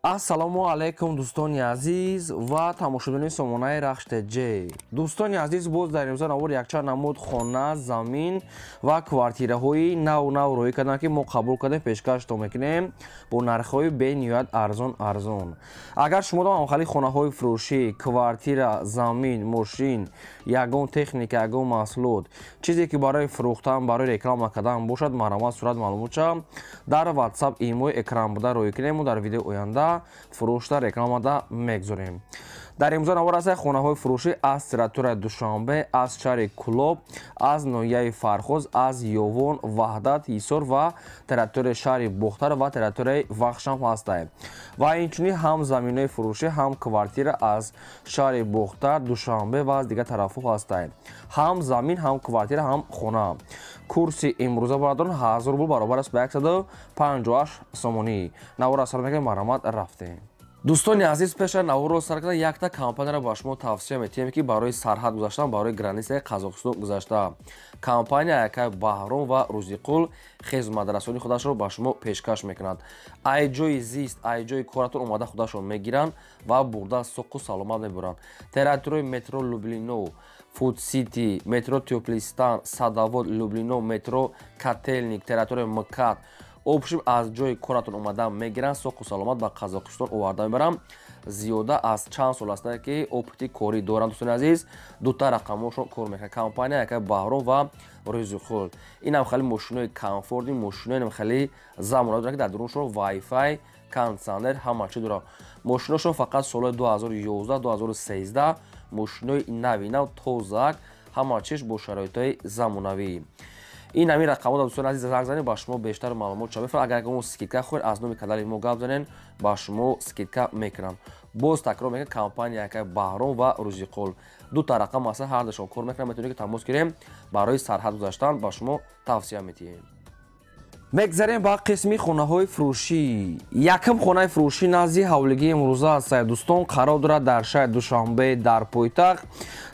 ассалому алайкум дӯстони азиз ва тамошобинони сомонаи рахште ҷ. Дӯстони азиз, боз дар имрӯза навор якчанд намуд хона, замин ва квартираҳои нав рӯй карданд ки мо қабул кардем, пешкаштон мекунем бо нархҳои бениҳоят арзон. Агар шумо дом амхали хонаҳои фурӯшӣ, квартира, замин, мошин, ягон техника, ягон маҳсулот, чизе ки барои фурӯхтан, барои реклама кардан бошад, маромад сурат маълумотша дар WhatsApp имои экран буда рӯй кунем. Дар видеои оянда фурӯшта рекламада мегузорем. Дар имрӯза навор аст хонаҳои фурӯшӣ аз территорияи Душанбе, аз шаҳри Кӯлоб, аз ноҳияи Фархоз, аз Ёвон, Ваҳдат, Ҳисор ва территорияи шаҳри Бухтар ва территорияи Вахшам ҳастанд. Ва инчунин ҳам заминои фурӯшӣ, ҳам квартира аз шаҳри Бухтар, Душанбе ва аз дигар тарафҳо ҳастанд. Ҳам замин, ҳам квартира, ҳам хона. Курси имрӯза бародарон 1000 рубл баробар аст ба 158 сомонӣ. Навор асар мекунем, маромад рафтем. Дӯстони азиз, пеша наворро сар кардан якта компанияро ба шумо тавсия метиҳем ки барои сарҳад гузаштан, барои границаи Қазоқистон гузашта. Компания якай Баҳром ва Рӯзиқул хизматрасонии худашро ба шумо пешкаш мекунад. Ай ҷои зист, ай ҷои коратон омада худашро мегиранд ва бурда соқу саломат мебуранд. Территорияи метро Люблино, Фуд Сити, метро Тёплистан, Садовод, Люблино, метро Котельник, территорияи МКАД, обшим аз ҷои коратон омада мегиранд, соқу саломат ба Қазоқистон оварда мебаранд. Зиёда аз чанд сол аст ки опити корӣ доранд. Дӯстони азиз, дута рақамошон кор мекунад. Компания якай Баҳром ва Рӯзиқул. Инам хали мошинои комфорти, мошинои хали замонави доранд ки дар дуруншон Wi-Fi, кондитсионер ҳама чиз доранд. Мошиношон фақат солҳои 2011-2013 мошинои нави нав тозак, ҳама чиз бо шароитҳои замонавӣ. ин ҳамин рақамҳо дӯстони азиз, занг занед ба шумо бештар маълумот шава мефарад. Агар ягон скидка хоҳед, аз номи канали мо гап занед, ба шумо скидка мекунам. Боз такрор мекунам, компания якай Баҳром ва Рӯзиқул. Дута рақам аст, ҳар душон кор мекунам. Метавонед ки тамос гирем, барои сарҳад гузаштан ба шумо тавсия метиҳем. мегзарем ба қисми хонаҳои фурӯшӣ. Якм хонаи фурӯшӣ назди ҳавлигии имрӯза аст. Дӯстон, қарор дорад дар шаҳри Душанбе, дар пойтахт,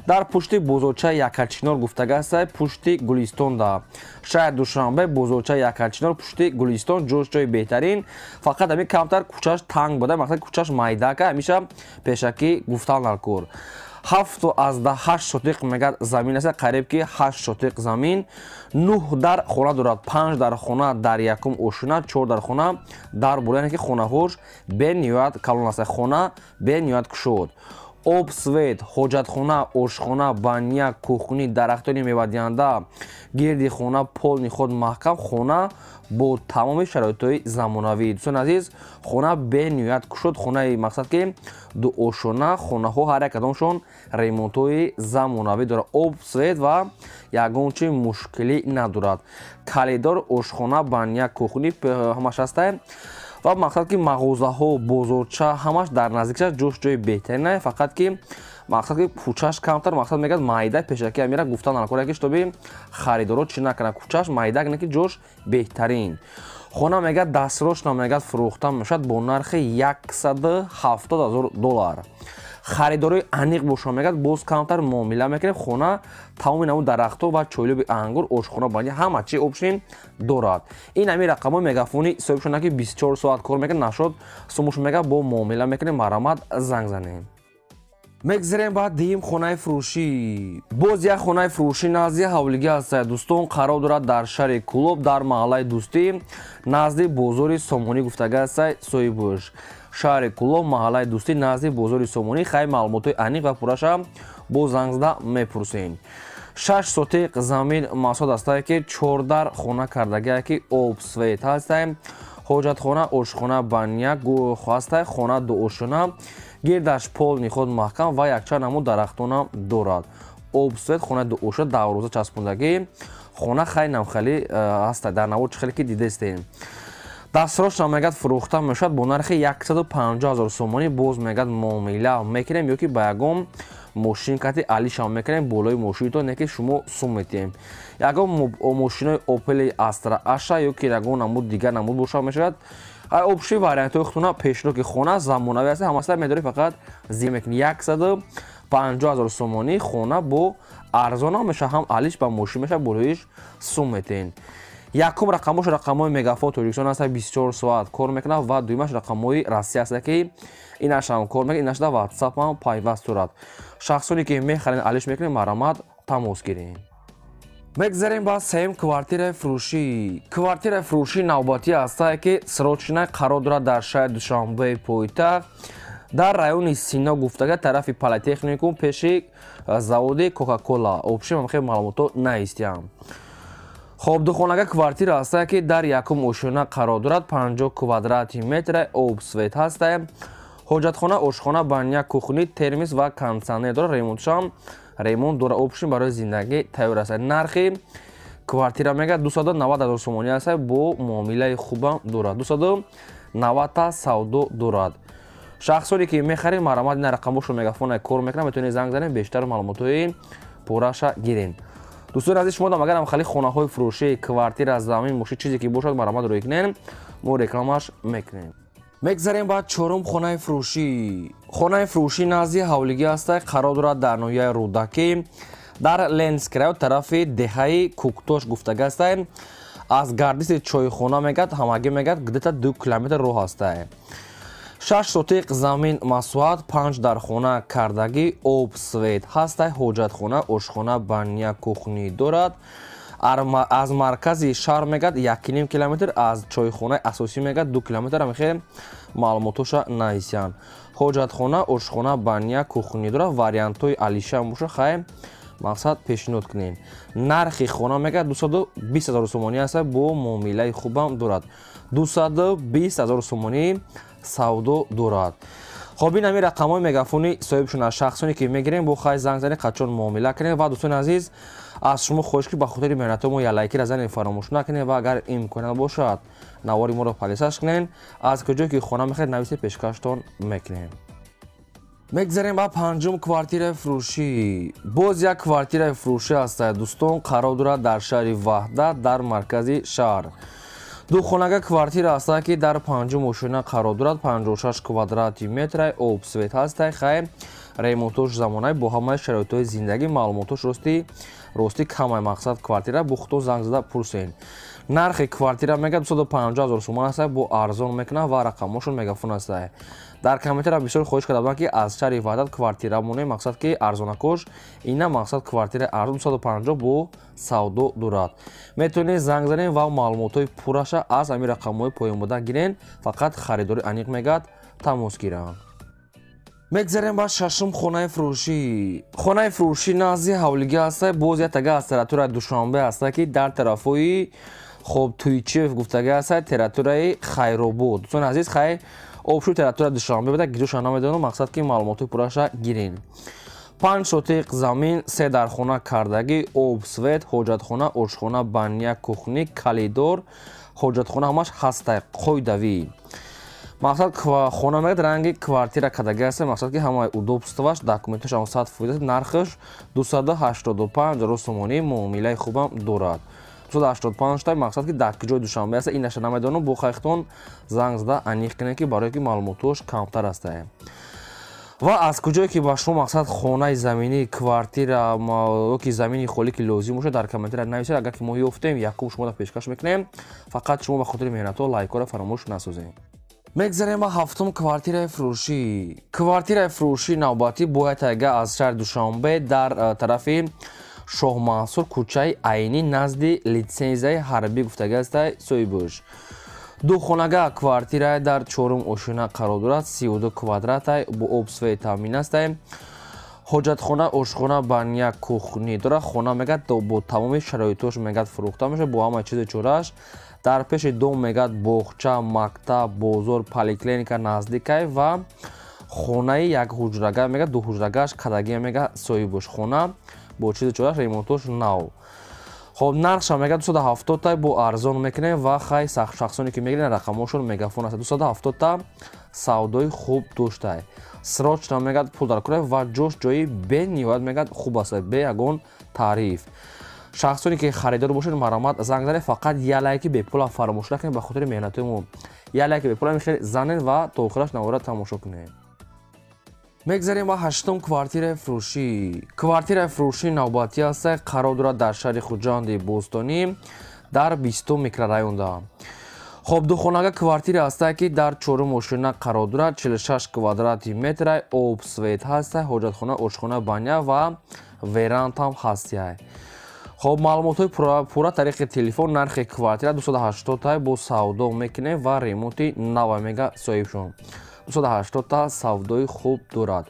дар пушти бозорчаи Якачинор гуфтага аст, пушти Гулистонда. Шаҳри Душанбе, бозорчаи Якачинор, пушти Гулистон, ҷои беҳтарин. Фақат ҳамин камтар кӯчаш танг буда, мақсад кӯчаш майдака, ҳамиша пешакӣ гуфтан алкор. 7-8 сотиқ мегад замин аст, қариб ки 8 сотиқ замин. 9 дар хона дорад, 5 дар хона дар якум ошина, 4 дар хона дар бур, яъне ки хонаҳош бениҳоят калон аст. Хона бениҳоят кушод. об, свет, ҳоҷатхона, ошхона, баня, кухни, дарахтони мевадиҳанда, гирди хона, полни худ маҳкам, хона бо тамоми шароитҳои замонавӣ. Дӯстони азиз, хона бениҳоят кушод, хонаи мақсад ки дуошона, хонаҳо ҳар якадомшон ремонтҳои замонавӣ дорад. Об, свет ва ягон чи мушкилӣ надорад. Калидор, ошхона, баня, кухни ҳамаш ҳастанд. ва мақсад ки мағозаҳо, бозорча ҳамаш дар наздикаш ҷои беҳтарин аст. Фақат ки мақсад ки кӯчаш камтар, мақсад мегӯяд майда пешаки амира гуфтан алкор ки штоби харидоро чи накунад. кӯчаш майда гне ки ҷош беҳтарин. хона мегӯяд дастфирӯшна мегӯяд фурӯхта мешавад бо нархи $170,000. харидорои аниқ боша мегӯяд боз камтар муомила мекунем. хона тамоми наву дарахтҳо ва чойлуби ангур, ошхона, баня ҳама чи опшин дорад. ин ҳамин рақамҳо мегафони соҳибшона ки 24 соат кор мекунад, нашод сумуш мегӯяд бо муомила мекунем, маромад занг занем. мегзарем ба дим хонаи фурӯшӣ. боз як хонаи фурӯшӣ назди ҳавлигӣ аст. дӯстон, қарор дорад дар шаҳри Кӯлоб, дар маҳаллаи Дӯстӣ, назди бозори Сомонӣ гуфтага аст соҳибуш. шаҳри Кӯлоб, маҳаллаи Дӯстӣ, назди бозори Сомонӣ. хай маълумотҳои аниқ ва пурраша бо занг зада мепурсем. 6 сотиқ замин маҳсулот аст ки 4 дар хона кардагия ки об, свет аст, ҳоҷатхона, ошхона, баня аст, хона дуошона, гирдаш полни худ маҳкам ва якчанд намуд дарахтона дорад. об, свет, хона дуошона, давроза часпондагӣ. хона хай намхали аст, дар навор чӣ хеле ки дидестем. дастфирӯшам мегӯяд фурӯхта мешавад бо нархи 150,000 сомонӣ. боз мегӯяд муомила мекунем ё ки ба ягон мошинкати алишам мекунем болои мошинитон, не ки шумо сум метиҳем. ягон мошинои Opel Astra Asha ё ки ягон намуд дигар намуд боша мешавад. обши вариантҳои худтона пешро ки хона замонавӣ аст, ҳамаста медорӣ фақат зим мекунӣ. 150,000 сомонӣ. хона бо арзона меша, ҳам алиш ба мошин меша, болоиш сум метиҳем. якум рақамош рақамои Мегафон Тоҷикистон аст 24 соат кор мекунад ва дуюмаш рақамои Россия аст ки инаш ҳам кор мекунад, инаш дар WhatsApp ҳам пайваст дорад. шахсоне ки мехарен алиш мекунем маромад тамос гирем. мегзарем ба сеюм квартираи фурӯшӣ. Квартираи фурӯшӣ навбатӣ астае ки срочна қарор дорад дар шаҳри Душанбеи пойтахт дар райони Сино гуфтага тарафи политехникум пеши заводи Кока-Кола. Обшим ҳам хеле маълумото наистиям. хоб духонага квартира астае ки дар якум ошӯна қарор дорад 50 квадрати метр об свет ҳастае. ҳоҷатхона, ошхона, баня, кухни, термис ва кондитсионер дорад. Ремонтшам ремонт дора. Обшим барои зиндагӣ тайёр аст. Нархи квартира мега 290 000 сомонӣ аст бо муомилаи хубам дорад. 290 та савдо дорад. шахсоне ки мехарем маромад ин рақамошо Мегафон кор мекунад, метавонед занг занед бештар маълумотҳои пурраша гирен. дӯстони азиз, шумо дам агарам хали хонаҳои фурӯшӣ, квартира, замин, мошин чизе ки бошад маромад рӯй кунем, мо рекламаш мекунем. мегзарем ба чорум хонаи фурӯшӣ. хонаи фурӯшӣ назди ҳавлигӣ аста қарор дорад дар ноҳияи Рӯдаки дар Ленскрайо тарафи деҳаи Куктош гуфтага аста. аз гардиси чойхона мегад ҳамагӣ мегад где-то 2 километр роҳ аста. 6 сотиқ замин масоҳат, 5 дар хона кардагӣ, об свет ҳаста. ҳоҷатхона, ошхона, баня, кухнӣ дорад. аз маркази шаҳр мегад 1,5 километр, аз чойхонаи асосӣ мегад 2 километр. ҳамихе маълумотоша наисян. ҳоҷатхона, ошхона, баня, кухнӣ дорад. вариантҳои алишам боша хай мақсад пешниҳод кунем. нархи хона мегад 220 000 сомонӣ аст бо муомилаи хубам дорад. 220 000 сомонӣ савдо дорад. хоб ин ҳамин рақамҳои Мегафони соҳибшон аст. шахсоне ки мегирем бо хай занг занед қачон муомила кунем. ва дӯстони азиз, аз шумо хоҳиш ки ба хотири меҳнатҳо мо ялайкира занед фаромӯш накунед ва агар имконат бошад навори моро палисаж кунед, аз куҷое ки хона мехоҳед нависед пешкаштон мекунем. мегзарем ба панҷум квартираи фурӯшӣ. боз як квартираи фурӯшӣ аста дӯстон, қарор дорад дар шаҳри Ваҳдат дар маркази шаҳр. духонага квартира аста ки дар панҷум ошӯна қарор дорад. 56 квадрати метр об свет ҳаста. хай ремонтош замонаи бо ҳамаи шароитҳои зиндагӣ, маълумотош рости камай. мақсад квартира бо худтон занг зада пурсен. нархи квартира мега 250 000 сомон аст бо арзон мекунад ва рақамошон Мегафон аст. дар комментара бисёр хоҳиш карда буданд ки аз шаҳри Ваҳдат квартира монем, мақсад ки арзонакош, ина мақсад квартира арзон 250 бо савдо дорад. метавонед занг занед ва маълумотҳои пурраша аз ҳамин рақамҳои поёнбода гирен. фақат харидори аниқ мегад тамос гиранд. мегзарем ба шашум хонаи фурӯшӣ. хонаи фурӯшӣ назди ҳавлигӣ аста. боз як тага аз территорияи Душанбе аста ки дар тарафҳои Хобтӯйчев гуфтага аста, территорияи Хайробод. дӯстони азиз, хай обшӯи территорияи Душанбе буда гирӯша намедонам, мақсад ки маълумотҳои пурраша гирен. 5 сотиқ замин, 3 дар хона кардагӣ, об свет, ҳоҷатхона, ошхона, баня, кухни, калидор. ҳоҷатхона ҳамаш ҳаста қойдавӣ. мақсад хона мегад ранги квартира кадаги аст. мақсад ки ҳамаи удобстваш, документаш 100%, нархаш 285 000 сомонӣ муомилаи хубам дорад. 285 та мақсад ки дар ҷои Душанбе аст. инаша намедонам, бо хайхтон занг зада аниқ кунед ки барое ки маълумотош камтар аст. ва аз куҷое ки ба шумо мақсад хонаи заминӣ, квартира ки замини холӣ ки лозим бошад, дар комментария нависед. агар ки мо ёфтем, якум шумода пешкаш мекунем. фақат шумо ба хотири меҳнатҳо лайкҳоро фаромӯш насозем. мегзарем ба ҳафтум квартираи фурӯшӣ. квартираи фурӯшӣ навбатӣ бо як тага аз шаҳри Душанбе дар тарафи Шоҳмансур, кӯчаи Айнӣ назди литсензияи ҳарбӣ гуфтага аст соҳибош. духонага квартира дар чорум ошӯна қарор дорад. 32 квадрат бо об свет таъмин аст. ҳоҷатхона, ошхона, баня, кухнӣ дорад. хона мегад бо тамоми шароитош мегад фурӯхта мешавад бо ҳамаи чизи чораш. дар пеши дом мегад бохча, мактаб, бозор, поликлиника наздикай ва хонаи як ҳуҷрага мегад 2 ҳуҷрагаш кадаги мегад соҳибош. хона бо чизи чораш, ремонтош нав. хоб нархша мегад 270 та бо арзон мекунем ва хай шахсоне ки мегирен рақамошон Мегафон аст. 270 та савдои хуб доштай. срочна мегад пул дар кора ва ҷош ҷои бе ниҳоят мегад хуб аст, бе ягон таъриф. шахсоне ки харидор бошед маромад занг занед. фақат як лайки бепула фаромӯш накунед. ба хотири меҳнатҳои мо як лайки бепула мехел занед ва то охираш навора тамошо кунед. мегзарем ба ҳаштум квартираи фурӯшӣ. квартираи фурӯшӣ навбатӣ аст. қарор дорад дар шаҳри Хуҷанди Бостонӣ дар 20 микрорайонда. خب دو خانه کوارتیر هسته که در 4 ماشینه قرار دارد. 46 کوادرات متر آب سویت هسته، حاجت خانه، آشخانه، بانیا و وراند هم هسته. خب معلومات های پورا طریق تلفن نرخ کوارتیر 280 تا با سودا میکنه و ریموت 9 مگا صاحب شون. 280 تا سودای خوب دارد.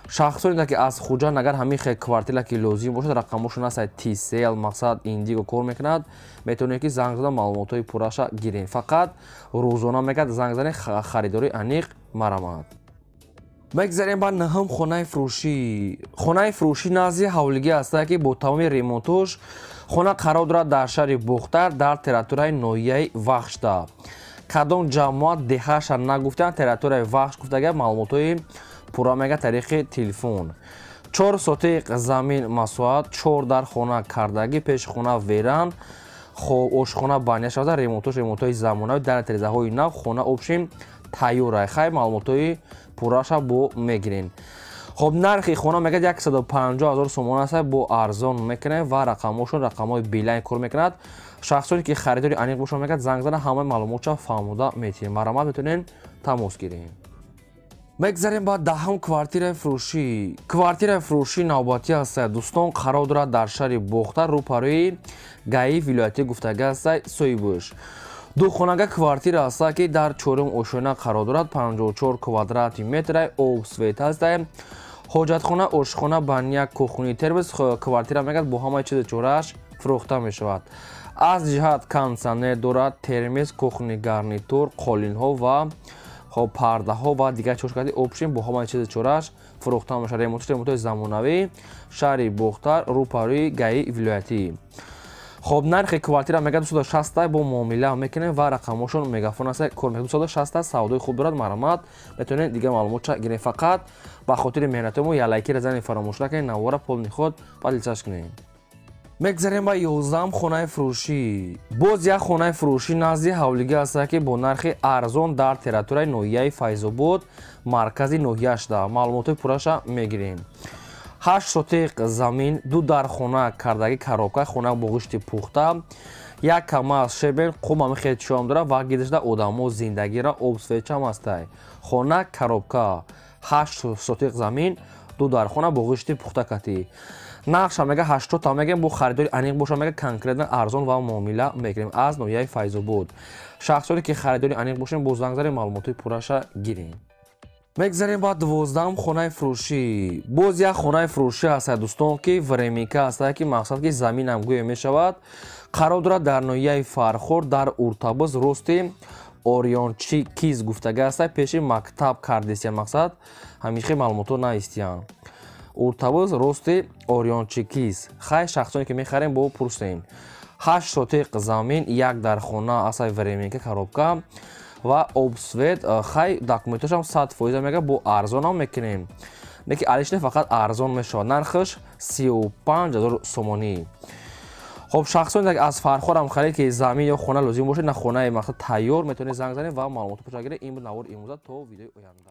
شخصانی که از خوجا اگر همین کوارتیر که لازم باشد رقمشون است TCL مقصد ایندیگو کار میکند، میتونید که زنگ زدن معلومات های پوراشا گیرین. فقط روزانه میگه زنگ زدن خریداری انیق مرامت. بگذاریم با نهم خانه فروشی. خانه فروشی نازی حولگی است که با تمام ریموتش خانه قرار دارد در شهر بختر در تریتورای نویای وخشدا. کدام جماعت دهش نگفتن تریتورای وخش گفته معلومات پورا میگه طریق تلفن. 4 سوتیق زمین مساحت 4 در خانه کردگی پیش خانه ویران خو آشخانه بانیا شده ریموتای زمانه در تریزه های نو خانه آبشیم تایور خیلی معلومات پوراشا بو میگیرین. خب نرخ خانه میگه 150,000 سومون است با ارزان میکنه و رقمشون رقمای بیلین کار میکند. شخصانی که خریداری انیق باشون میگه زنگ زدن همه معلوماتشا فهمیده میتونین مرامت میتونین تماس گیرین. بگذاریم با دهم کوارتیر فروشی. کوارتیر فروشی نوبتی است دوستان، قرار دارد در شهر بختر روپروی گایی ولایتی گفتگی است سویبوش. دو خانه کوارتیر است که در 4 آشانه قرار دارد. 54 کوادرات متر آب سویت است. حاجت خانه، آشخانه، بانیا، کوخنی، ترمز کوارتیر میگه با همه چیز چورش فروخته می شود. از جهت کانسانه دارد ترمز، کوخنی، گارنیتور، قالین ها و خب پرده ها و دیگر چوشکاتی آپشن با همه چیز چورش فروخته میشه. ریموت زمانوی شهر بختر روپروی گایی ولایتی. خب نرخ کوارتیر میگه 260 با معامله میکنه و رقمشون مگافون است کار میکنه. 260 سودای خوب دارد مرامت میتونید دیگه معلومات گیرین. فقط با خاطر مهنتمون یا لایک رزن فراموش نکنید نوارا پول خود پادلچش کنید. بگذاریم با 11 خانه فروشی. باز یک خانه فروشی نزدیک حولگی است که با نرخ ارزان در تریتورای نویای فیض‌آباد مرکزی نویاش ده معلومات پوراشا میگیریم. 8 سوتیق زمین، 2 در خانه کردگی کارابکا خانه با گوشت پخته، یک کماس شبن قوم خیلی شام داره و گیدشده آدم و زندگی را obsfeچم است. خانه کارابکا 8 سوتیق زمین، 2 در خانه با گوشت پخته کتی. نقش میگه 80 تا میگه با خریداری انیق باشه میگه کنکرت ارزان و معامله میگیریم از نویای فیض‌آباد. شخصانی که خریداری انیق باشین با زنگ زدن معلومات پوراشا گیرین. بگذاریم با 12 خانه فروشی. باز یک خانه فروشی است دوستان که وریمیکا است که مقصد که زمین هم گویا می شود. قرار دارد در نویای فرخور در ارتباز راست اوریانچی کیز گفتگی است پیش مکتب کردیسیان مقصد همیشه معلومات نیستیان. ارتباز راست اوریانچی کیز خیلی شخصانی که میخریم با پرسین. 8 سوتیق زمین، 1 در خانه است وریمیکا کارابکا و obsfet خیلی داکومنتش هم 100% میگه با ارزان هم میکنیم. نکی علیش فقط ارزان میشه. نرخش 35,000 سومانی. خب شخصانی که از فرخور هم خرید که زمین یا خانه لازم باشه نه خانه مقصد تیار میتونه زنگ زنید و معلومات پوشاگیره این بود نوار این موزه تا ویدیو آینده.